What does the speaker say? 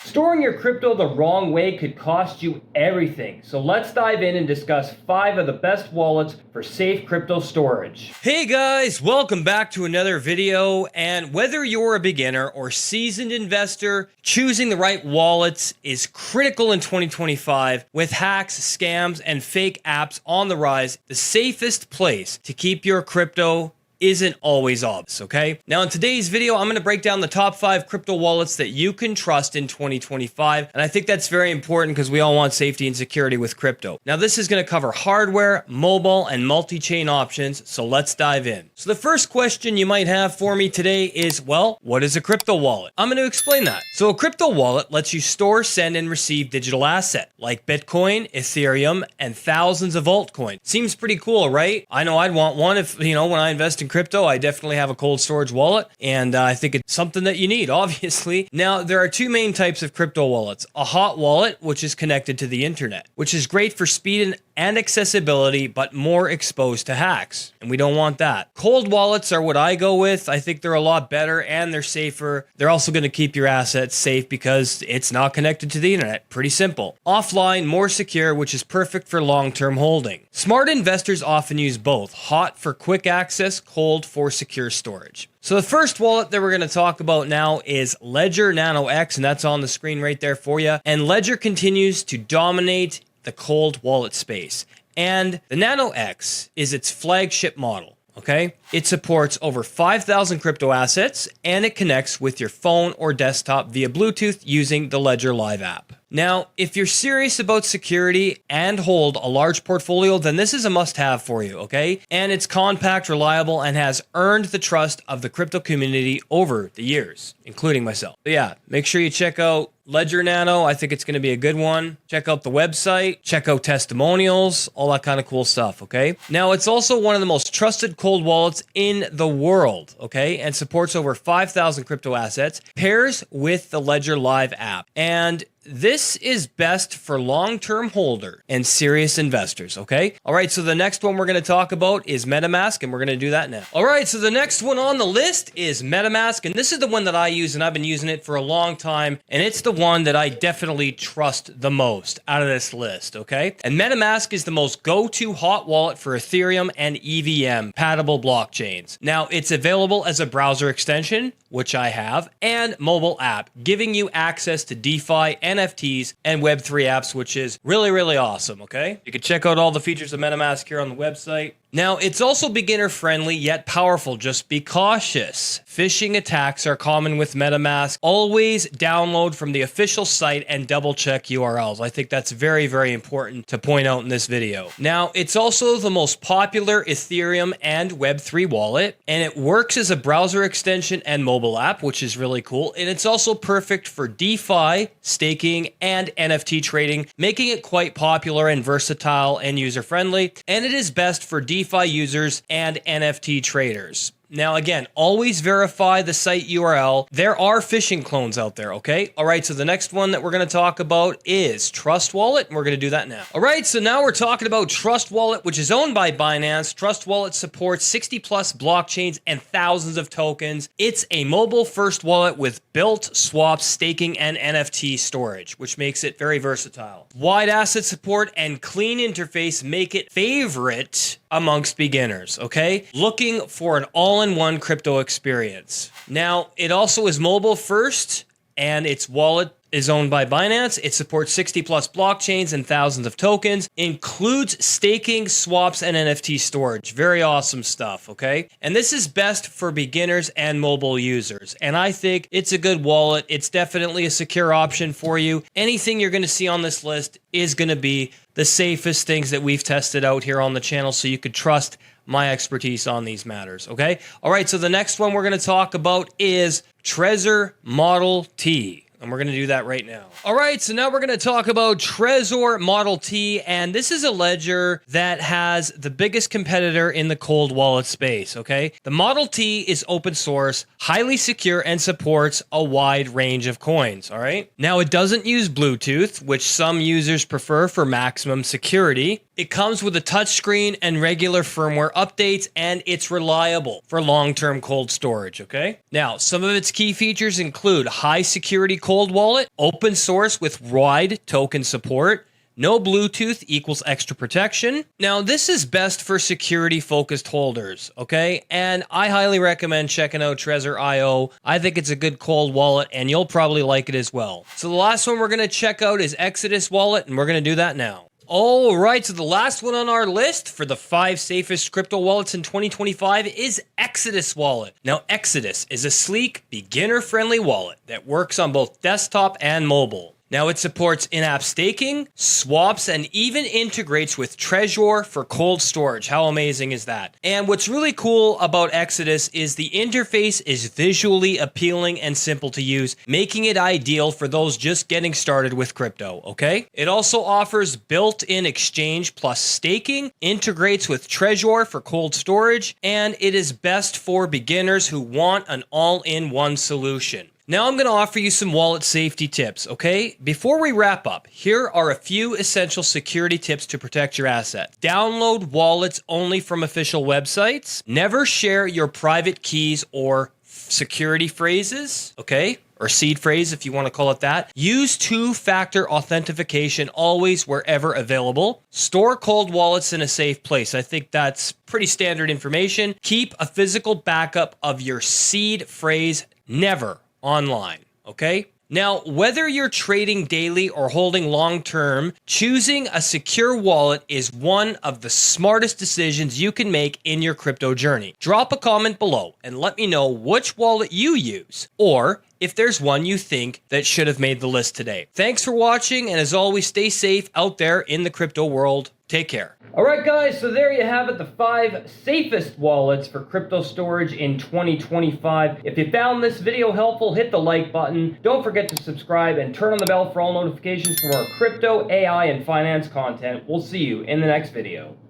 Storing your crypto the wrong way could cost you everything. So let's dive in and discuss 5 of the best wallets for safe crypto storage. Hey guys, welcome back to another video. And whether you're a beginner or seasoned investor, choosing the right wallets is critical in 2025. With hacks, scams, and fake apps on the rise, the safest place to keep your crypto isn't always obvious, okay? Now in today's video, I'm gonna break down the top 5 crypto wallets that you can trust in 2025. And I think that's very important because we all want safety and security with crypto. Now this is gonna cover hardware, mobile, and multi-chain options, so let's dive in. So the first question you might have for me today is, well, what is a crypto wallet? I'm gonna explain that. So a crypto wallet lets you store, send, and receive digital asset like Bitcoin, Ethereum, and thousands of altcoins. Seems pretty cool, right? I know I'd want one if, when I invest in crypto, I definitely have a cold storage wallet, and I think it's something that you need, obviously. Now, there are 2 main types of crypto wallets. A hot wallet, which is connected to the internet, which is great for speed and accessibility, but more exposed to hacks, and we don't want that. Cold wallets are what I go with. I think they're a lot better and they're safer. They're also going to keep your assets safe because it's not connected to the internet. Pretty simple. Offline, more secure, which is perfect for long-term holding. Smart investors often use both. Hot for quick access, cold for secure storage. So the first wallet that we're going to talk about now is Ledger Nano X, and that's on the screen right there for you. And Ledger continues to dominate the cold wallet space. And the Nano X is its flagship model, okay? It supports over 5,000 crypto assets, and it connects with your phone or desktop via Bluetooth using the Ledger Live app. Now, if you're serious about security and hold a large portfolio, then this is a must-have for you, okay? And it's compact, reliable, and has earned the trust of the crypto community over the years, including myself. So yeah, make sure you check out Ledger Nano. I think it's going to be a good one. Check out the website, check out testimonials, all that kind of cool stuff, okay? Now, it's also one of the most trusted cold wallets in the world, okay? And supports over 5,000 crypto assets, pairs with the Ledger Live app. And this is best for long-term holder and serious investors, okay? All right, so the next one we're going to talk about is MetaMask, and we're going to do that now. All right, so the next one on the list is MetaMask, and this is the one that I use, and I've been using it for a long time, and it's the one that I definitely trust the most out of this list, okay? And MetaMask is the most go-to hot wallet for Ethereum and EVM compatible blockchains. Now, it's available as a browser extension, which I have, and mobile app, giving you access to DeFi, NFTs, and Web3 apps, which is really, really awesome, okay? You can check out all the features of MetaMask here on the website. Now, it's also beginner-friendly, yet powerful. Just be cautious. Phishing attacks are common with MetaMask. Always download from the official site and double-check URLs. I think that's very, very important to point out in this video. Now, it's also the most popular Ethereum and Web3 wallet, and it works as a browser extension and mobile app, which is really cool. And it's also perfect for DeFi, staking, and NFT trading, making it quite popular and versatile and user-friendly. And it is best for DeFi users and NFT traders. Now, again, always verify the site URL. There are phishing clones out there, okay? All right, so the next one that we're going to talk about is Trust Wallet, and we're going to do that now. All right, so now we're talking about Trust Wallet, which is owned by Binance. Trust Wallet supports 60-plus blockchains and thousands of tokens. It's a mobile-first wallet with built swaps, staking, and NFT storage, which makes it very versatile. Wide asset support and clean interface make it favorite amongst beginners, okay? Looking for an all-in-one crypto experience. Now, it also is mobile first, and its wallet is owned by Binance. It supports 60-plus blockchains and thousands of tokens, includes staking, swaps, and NFT storage. Very awesome stuff, okay? And this is best for beginners and mobile users. And I think it's a good wallet. It's definitely a secure option for you. Anything you're going to see on this list is going to be the safest things that we've tested out here on the channel, so you could trust my expertise on these matters, okay? All right, so the next one we're going to talk about is Trezor Model T. And we're going to do that right now. All right, so now we're going to talk about Trezor Model T, and this is a ledger that has the biggest competitor in the cold wallet space, okay? The Model T is open source, highly secure, and supports a wide range of coins, all right? Now, it doesn't use Bluetooth, which some users prefer for maximum security. It comes with a touchscreen and regular firmware updates, and it's reliable for long-term cold storage, okay? Now, some of its key features include high security cold wallet, open source with wide token support. No Bluetooth equals extra protection. Now, this is best for security-focused holders, okay? And I highly recommend checking out Trezor.io. I think it's a good cold wallet, and you'll probably like it as well. So the last one we're going to check out is Exodus Wallet, and we're going to do that now. All right, so the last one on our list for the 5 safest crypto wallets in 2025 is Exodus Wallet. Now, Exodus is a sleek, beginner-friendly wallet that works on both desktop and mobile. Now, it supports in-app staking, swaps, and even integrates with Trezor for cold storage. How amazing is that? And what's really cool about Exodus is the interface is visually appealing and simple to use, making it ideal for those just getting started with crypto, okay? It also offers built-in exchange plus staking, integrates with Trezor for cold storage, and it is best for beginners who want an all-in-one solution. Now I'm going to offer you some wallet safety tips, okay? Before we wrap up, here are a few essential security tips to protect your assets. Download wallets only from official websites. Never share your private keys or security phrases, okay? Or seed phrase if you want to call it that. Use two-factor authentication always wherever available. Store cold wallets in a safe place. I think that's pretty standard information. Keep a physical backup of your seed phrase never online, okay? Now, whether you're trading daily or holding long-term, choosing a secure wallet is one of the smartest decisions you can make in your crypto journey. Drop a comment below and let me know which wallet you use, or if there's one you think that should have made the list today. Thanks for watching, and as always, stay safe out there in the crypto world. Take care. All right, guys, so there you have it, the 5 safest wallets for crypto storage in 2025. If you found this video helpful, hit the like button. Don't forget to subscribe and turn on the bell for all notifications for more crypto, AI, and finance content. We'll see you in the next video.